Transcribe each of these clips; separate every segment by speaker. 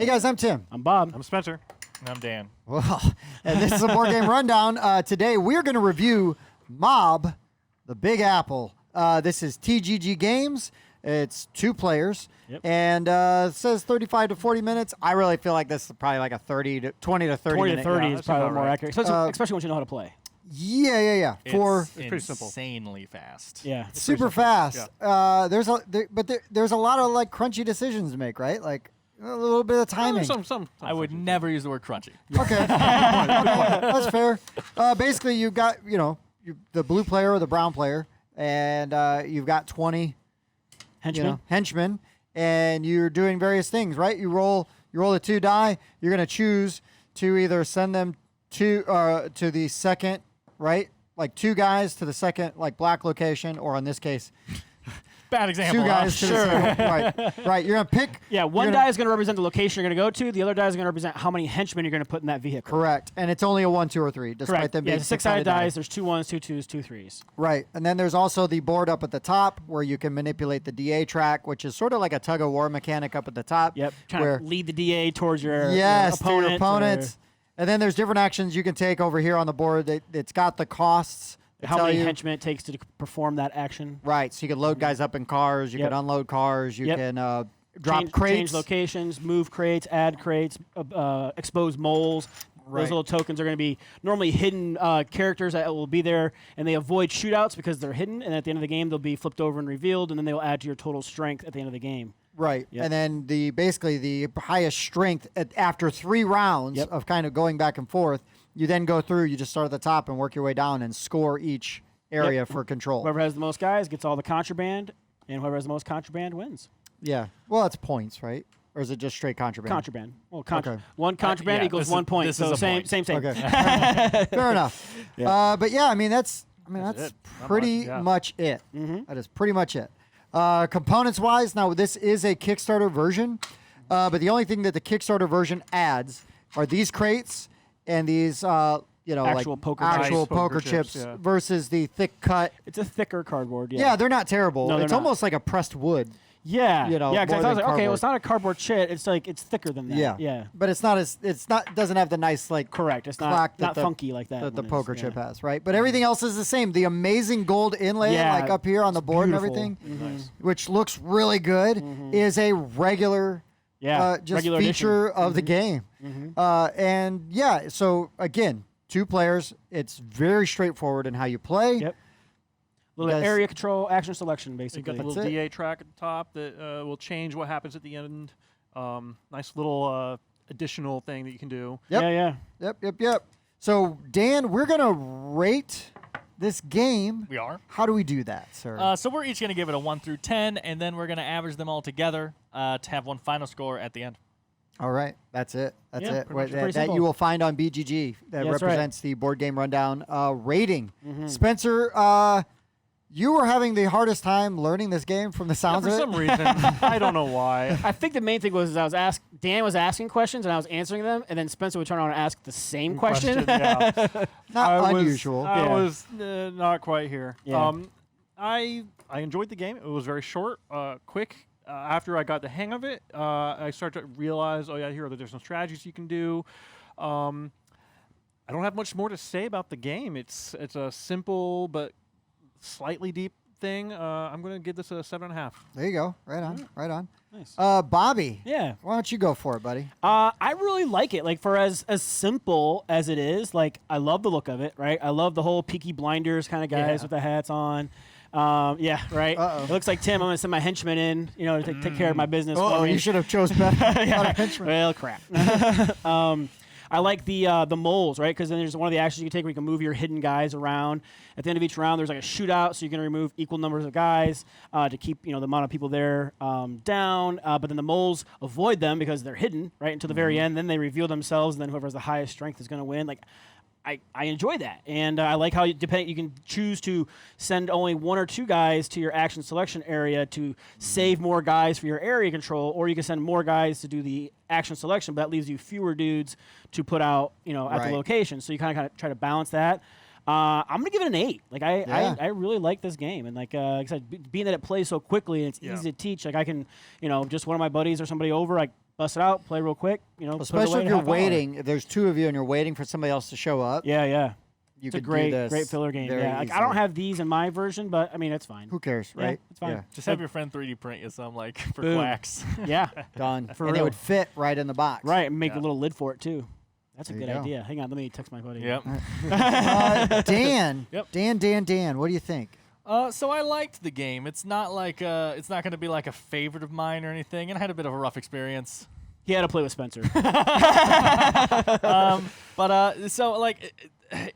Speaker 1: Hey guys, I'm Tim.
Speaker 2: I'm Bob.
Speaker 3: I'm Spencer.
Speaker 4: And I'm Dan.
Speaker 1: Well, and this is a board game rundown. Today we're going to review Mob, the Big Apple. This is TGG Games. It's 2 players, and it says 35 to 40 minutes. I really feel like this is probably like a 20 to 30
Speaker 2: 20 to 30
Speaker 1: minute.
Speaker 2: is probably more accurate, especially once you know how to play.
Speaker 1: Yeah.
Speaker 4: It's
Speaker 3: pretty simple.
Speaker 4: Insanely fast.
Speaker 2: Yeah.
Speaker 1: Super fast. Yeah. There's a lot of like crunchy decisions to make, right? Like a little bit of timing.
Speaker 4: I would never use the word crunchy.
Speaker 1: Okay. Okay, that's fair. Basically, you've got the blue player or the brown player, and you've got 20 henchmen, and you're doing various things, right? You roll the 2 die. You're gonna choose to either send them to the second, right? Like 2 guys to the second, like black location, or in this case,
Speaker 4: Bad example.
Speaker 1: 2 guys to the second. Right. You're gonna pick.
Speaker 2: Yeah, one die is going to represent the location you're going to go to. The other die is going to represent how many henchmen you're going to put in that vehicle.
Speaker 1: Correct. And it's only a 1, 2, or 3, despite
Speaker 2: Correct.
Speaker 1: them being
Speaker 2: 6-sided dice. There's 2 1s, 2 2s, 2 3s.
Speaker 1: Right. And then there's also the board up at the top where you can manipulate the DA track, which is sort of like a tug of war mechanic up at the top.
Speaker 2: Yep. Trying to lead the DA towards your
Speaker 1: to
Speaker 2: opponent.
Speaker 1: your opponents. And then there's different actions you can take over here on the board. It's got the costs.
Speaker 2: How many henchmen it takes to perform that action.
Speaker 1: Right. So you can load guys up in cars. You can unload cars. You can drop crates.
Speaker 2: Change locations, move crates, add crates, expose moles.
Speaker 1: Right.
Speaker 2: Those little tokens are going to be normally hidden characters that will be there, and they avoid shootouts because they're hidden. And at the end of the game, they'll be flipped over and revealed, and then they will add to your total strength at the end of the game.
Speaker 1: Right.
Speaker 2: Yep.
Speaker 1: And then basically the highest strength after 3 rounds of kind of going back and forth, you then go through, you just start at the top and work your way down and score each area for control.
Speaker 2: Whoever has the most guys gets all the contraband, and whoever has the most contraband wins.
Speaker 1: Yeah. Well, it's points, right? Or is it just straight contraband?
Speaker 2: Contraband. Well, one contraband equals 1 point.
Speaker 4: This
Speaker 2: So
Speaker 4: is a
Speaker 2: same.
Speaker 1: Okay. Fair enough.
Speaker 2: Yeah.
Speaker 1: But yeah, I mean that's
Speaker 3: it.
Speaker 1: pretty much it. That is pretty much it. Components wise, now this is a Kickstarter version, but the only thing that the Kickstarter version adds are these crates and these
Speaker 2: Actual
Speaker 1: poker chips versus the thick cut.
Speaker 2: It's a thicker cardboard.
Speaker 1: Yeah, they're not terrible.
Speaker 2: No,
Speaker 1: it's almost like a pressed wood.
Speaker 2: Yeah,
Speaker 1: more
Speaker 2: because I was like,
Speaker 1: than
Speaker 2: okay, well, it's not a cardboard chit. It's like it's thicker than that.
Speaker 1: Yeah. But it's not doesn't have the nice like
Speaker 2: correct. It's
Speaker 1: clack
Speaker 2: not
Speaker 1: that
Speaker 2: funky like that.
Speaker 1: That the poker chip has, right? But everything else is the same. The amazing gold inlay, like up here on the board
Speaker 2: beautiful.
Speaker 1: and everything, which looks really good, is a regular,
Speaker 2: regular
Speaker 1: feature
Speaker 2: edition.
Speaker 1: of the game. And yeah, so again, 2 players. It's very straightforward in how you play.
Speaker 2: Yep. Little area control, action selection,
Speaker 3: You
Speaker 2: basically.
Speaker 3: got the little DA track at the top that will change what happens at the end. Nice little additional thing that you can do.
Speaker 1: Yep. Yep. So Dan, we're gonna rate this game.
Speaker 4: We are.
Speaker 1: How do we do that, sir?
Speaker 4: So we're each going to give it a 1 through 10, and then we're going to average them all together to have one final score at the end.
Speaker 1: All right, that's it. That's it.
Speaker 2: Pretty
Speaker 1: That
Speaker 2: simple.
Speaker 1: you will find on BGG. That
Speaker 2: That's
Speaker 1: represents the board game rundown rating. Spencer, you were having the hardest time learning this game from the sounds
Speaker 3: For
Speaker 1: of it.
Speaker 3: some reason, I don't know why.
Speaker 2: I think the main thing was Dan was asking questions and I was answering them, and then Spencer would turn around and ask the same question.
Speaker 3: Yeah.
Speaker 1: Not unusual.
Speaker 3: I was not quite here.
Speaker 2: Yeah.
Speaker 3: I enjoyed the game. It was very short, quick. After I got the hang of it, I started to realize, here are the different strategies you can do. I don't have much more to say about the game. It's a simple but slightly deep thing. I'm going to give this a 7.5.
Speaker 1: There you go. Right on. Right on.
Speaker 2: Nice.
Speaker 1: Bobby.
Speaker 2: Yeah.
Speaker 1: Why don't you go for it, buddy?
Speaker 2: I really like it. Like, for as simple as it is, like, I love the look of it, right? I love the whole Peaky Blinders kind of guys with the hats on. Right.
Speaker 1: Uh-oh.
Speaker 2: It looks like Tim. I'm going to send my henchmen in, to take care of my business.
Speaker 1: Oh, you should have chose better.
Speaker 2: Well, crap. I like the moles, right? Because then there's one of the actions you can take where you can move your hidden guys around. At the end of each round, there's like a shootout, so you can remove equal numbers of guys to keep the amount of people there down. But then the moles avoid them because they're hidden, right, until the very end. Then they reveal themselves, and then whoever has the highest strength is going to win. Like, I enjoy that, and I like how you can choose to send only 1 or 2 guys to your action selection area to save more guys for your area control, or you can send more guys to do the action selection, but that leaves you fewer dudes to put out at the location. So you kind of try to balance that. I'm gonna give it an 8. Like
Speaker 1: Yeah.
Speaker 2: I really like this game, and like I said, being that it plays so quickly and it's
Speaker 3: Yeah.
Speaker 2: easy to teach. Like I can, just one of my buddies or somebody over, I bust it out, play real quick. Put it
Speaker 1: Especially
Speaker 2: away
Speaker 1: if
Speaker 2: in
Speaker 1: you're
Speaker 2: half hour.
Speaker 1: waiting. If there's 2 of you and you're waiting for somebody else to show up,
Speaker 2: Yeah, yeah.
Speaker 1: you
Speaker 2: It's a
Speaker 1: could
Speaker 2: great,
Speaker 1: do this
Speaker 2: great filler game.
Speaker 1: very
Speaker 2: Yeah, like, I don't
Speaker 1: easily.
Speaker 2: have these in my version, but I mean it's fine.
Speaker 1: Who cares,
Speaker 2: Yeah,
Speaker 1: right?
Speaker 2: it's fine.
Speaker 1: Yeah.
Speaker 4: Just have your friend 3D print you some like for
Speaker 2: Boom.
Speaker 4: quacks.
Speaker 2: Yeah,
Speaker 1: Done.
Speaker 2: For
Speaker 1: and it
Speaker 2: real.
Speaker 1: would fit right in the box.
Speaker 2: right. And make
Speaker 3: Yeah.
Speaker 2: a little lid for it too. That's a
Speaker 1: There you
Speaker 2: good
Speaker 1: go.
Speaker 2: idea. Hang on, let me text my buddy.
Speaker 4: Yep.
Speaker 1: Dan.
Speaker 4: Yep.
Speaker 1: Dan. What do you think?
Speaker 4: So I liked the game. It's not like it's not going to be like a favorite of mine or anything, and I had a bit of a rough experience.
Speaker 2: He had to play with Spencer.
Speaker 4: So like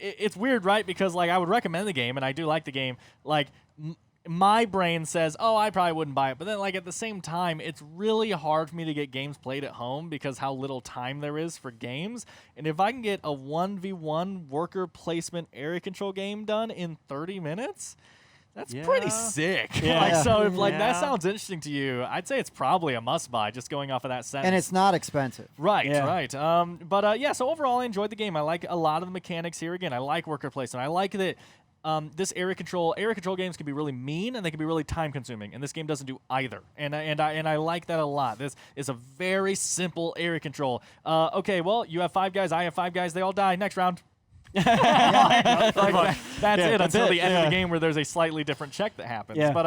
Speaker 4: it's weird, right? Because like I would recommend the game, and I do like the game. Like my brain says, oh, I probably wouldn't buy it, but then like at the same time, it's really hard for me to get games played at home because how little time there is for games. And if I can get a 1v1 worker placement area control game done in 30 minutes. That's pretty
Speaker 3: Yeah.
Speaker 4: sick.
Speaker 2: Yeah.
Speaker 4: Like, so if like that
Speaker 3: Yeah.
Speaker 4: sounds interesting to you, I'd say it's probably a must buy just going off of that sentence.
Speaker 1: And it's not expensive.
Speaker 4: Right,
Speaker 2: Yeah.
Speaker 4: right. Yeah, so overall I enjoyed the game. I like a lot of the mechanics here. Again, I like worker placement. I like that this area control games can be really mean and they can be really time consuming, and this game doesn't do either. And I like that a lot. This is a very simple area control. Okay, well, you have 5 guys, I have 5 guys, they all die. Next round. That's it until the end of the game where there's a slightly different check that happens.
Speaker 2: Yeah.
Speaker 4: But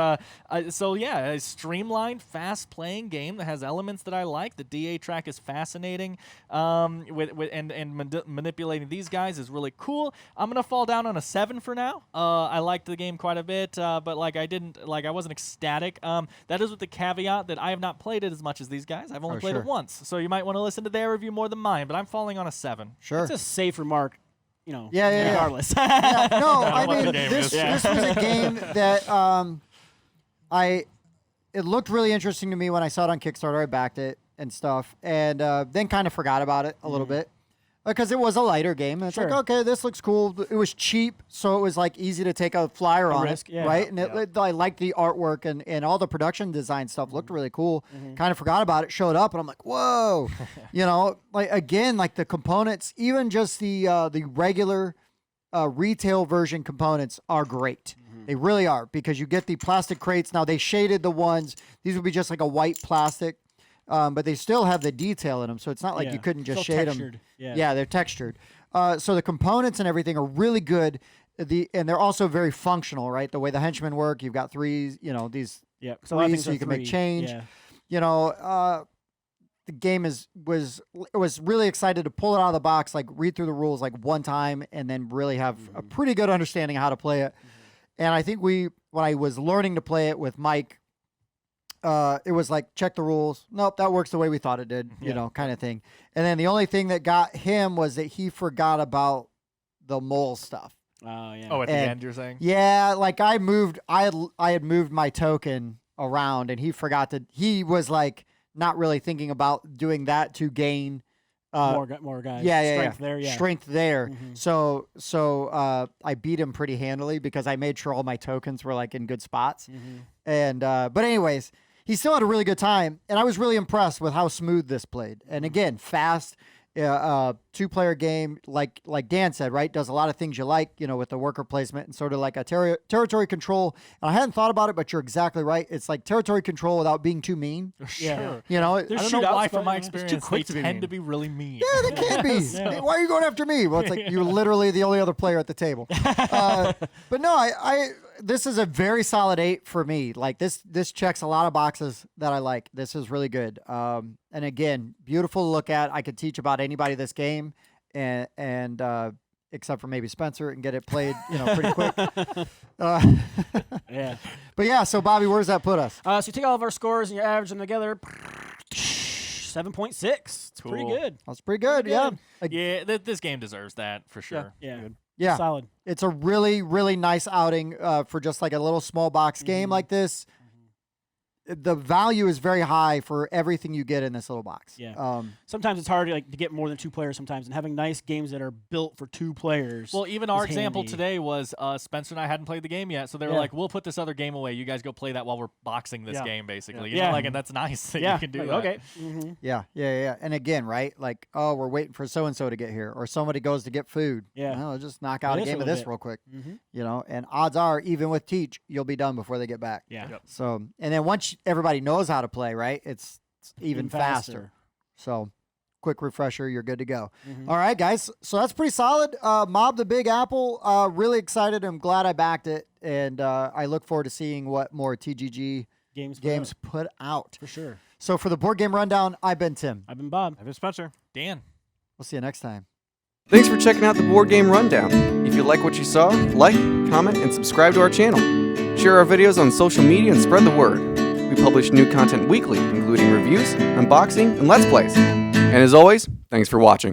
Speaker 4: a streamlined, fast-playing game that has elements that I like. The DA track is fascinating. Manipulating these guys is really cool. I'm gonna fall down on a 7 for now. I liked the game quite a bit, but I wasn't ecstatic. That is with the caveat that I have not played it as much as these guys. I've only played
Speaker 1: sure.
Speaker 4: it once, so you might want to listen to their review more than mine. But I'm falling on a 7.
Speaker 1: Sure.
Speaker 2: It's a safe remark.
Speaker 1: Yeah.
Speaker 2: Regardless.
Speaker 1: Yeah, no, I
Speaker 4: what the
Speaker 1: mean
Speaker 4: game
Speaker 1: this
Speaker 4: is.
Speaker 1: was a game that it looked really interesting to me when I saw it on Kickstarter. I backed it and stuff, and then kind of forgot about it a little bit because it was a lighter game. And it's like,
Speaker 2: Sure.
Speaker 1: okay, this looks cool. It was cheap, so it was like easy to take a flyer on
Speaker 2: risk,
Speaker 1: it,
Speaker 2: yeah.
Speaker 1: right? And I liked the artwork and all the production design stuff looked really cool. Kind of forgot about it. Showed up, and I'm like, whoa, like the components, even just the regular retail version components are great. They really are, because you get the plastic crates. Now they shaded the ones. These would be just like a white plastic, but they still have the detail in them. So it's not like
Speaker 2: Yeah.
Speaker 1: you couldn't just
Speaker 2: Still
Speaker 1: shade
Speaker 2: textured.
Speaker 1: them.
Speaker 2: Yeah.
Speaker 1: They're textured. So the components and everything are really good. And they're also very functional, right? The way the henchmen work, you've got 3, these
Speaker 2: Yeah. So a lot of
Speaker 1: threes,
Speaker 2: things
Speaker 1: so
Speaker 2: are
Speaker 1: you can make
Speaker 2: 3.
Speaker 1: change.
Speaker 2: Yeah.
Speaker 1: The game was really excited to pull it out of the box, like read through the rules like one time, and then really have a pretty good understanding of how to play it. And I think when I was learning to play it with Mike, it was like, check the rules. Nope, that works the way we thought it did, kind of thing. And then the only thing that got him was that he forgot about the mole stuff.
Speaker 2: Oh yeah.
Speaker 4: Oh, at the
Speaker 1: And-
Speaker 4: end, you're saying?
Speaker 1: Yeah, like I had moved my token around, and he forgot to. He was like not really thinking about doing that to gain
Speaker 2: more guys.
Speaker 1: strength
Speaker 2: there. Yeah.
Speaker 1: strength there.
Speaker 2: Mhm.
Speaker 1: So I beat him pretty handily because I made sure all my tokens were like in good spots.
Speaker 2: Mhm.
Speaker 1: And but anyways, he still had a really good time, and I was really impressed with how smooth this played. And again, fast. 2-player game, like Dan said, right? Does a lot of things you like, with the worker placement and sort of like a territory control. And I hadn't thought about it, but you're exactly right. It's like territory control without being too mean.
Speaker 4: Sure.
Speaker 2: There's
Speaker 4: I don't know
Speaker 2: shootouts,
Speaker 4: why, from
Speaker 2: but,
Speaker 4: my
Speaker 2: it's too
Speaker 4: experience,
Speaker 2: quick
Speaker 4: they
Speaker 2: to be
Speaker 4: tend
Speaker 2: mean.
Speaker 4: to be really mean.
Speaker 1: Yeah, they can be.
Speaker 2: Yeah.
Speaker 1: Why are you going after me? Well, it's like you're literally the only other player at the table. But no, I this is a very solid 8 for me. Like this checks a lot of boxes that I like. This is really good. And again, beautiful to look at. I could teach about anybody this game, and except for maybe Spencer, and get it played, pretty quick.
Speaker 2: Yeah.
Speaker 1: But yeah, so Bobby, where does that put us?
Speaker 2: So you take all of our scores and you average them together. 7.6. It's pretty
Speaker 4: Cool.
Speaker 2: good.
Speaker 1: That's pretty good. Yeah. Like,
Speaker 4: Yeah, this game deserves that for sure.
Speaker 2: Yeah.
Speaker 1: yeah.
Speaker 2: Solid.
Speaker 1: It's a really, really nice outing for just like a little small box game like this. the value is very high for everything you get in this little box.
Speaker 2: Yeah. Sometimes it's hard to get more than 2 players sometimes, and having nice games that are built for 2 players.
Speaker 4: Well, even our
Speaker 2: is
Speaker 4: example
Speaker 2: handy.
Speaker 4: today was Spencer and I hadn't played the game yet, so they were like, "We'll put this other game away. You guys go play that while we're boxing this game, basically." You know, like, and that's nice that you can do that.
Speaker 2: Okay.
Speaker 1: Yeah. And again, right? Like, oh, we're waiting for so and so to get here, or somebody goes to get food.
Speaker 2: Yeah.
Speaker 1: Well, just knock out a
Speaker 2: is a
Speaker 1: game of
Speaker 2: little
Speaker 1: this
Speaker 2: bit.
Speaker 1: real quick.
Speaker 2: Mm-hmm.
Speaker 1: You know, and odds are, even with Teach, you'll be done before they get back.
Speaker 2: Yeah.
Speaker 3: Yep.
Speaker 1: So, and then once everybody knows how to play, right? It's even faster. So, quick refresher, you're good to go.
Speaker 2: Mm-hmm.
Speaker 1: All right, guys. So that's pretty solid. Mob the Big Apple. Really excited. I'm glad I backed it, and I look forward to seeing what more TGG games put out.
Speaker 2: For sure.
Speaker 1: So for the board game rundown, I've been Tim.
Speaker 2: I've been Bob.
Speaker 3: I've been Spencer.
Speaker 4: Dan.
Speaker 1: We'll see you next time.
Speaker 5: Thanks for checking out the Board Game Rundown. If you like what you saw, like, comment, and subscribe to our channel. Share our videos on social media and spread the word. We publish new content weekly, including reviews, unboxing, and Let's Plays. And as always, thanks for watching.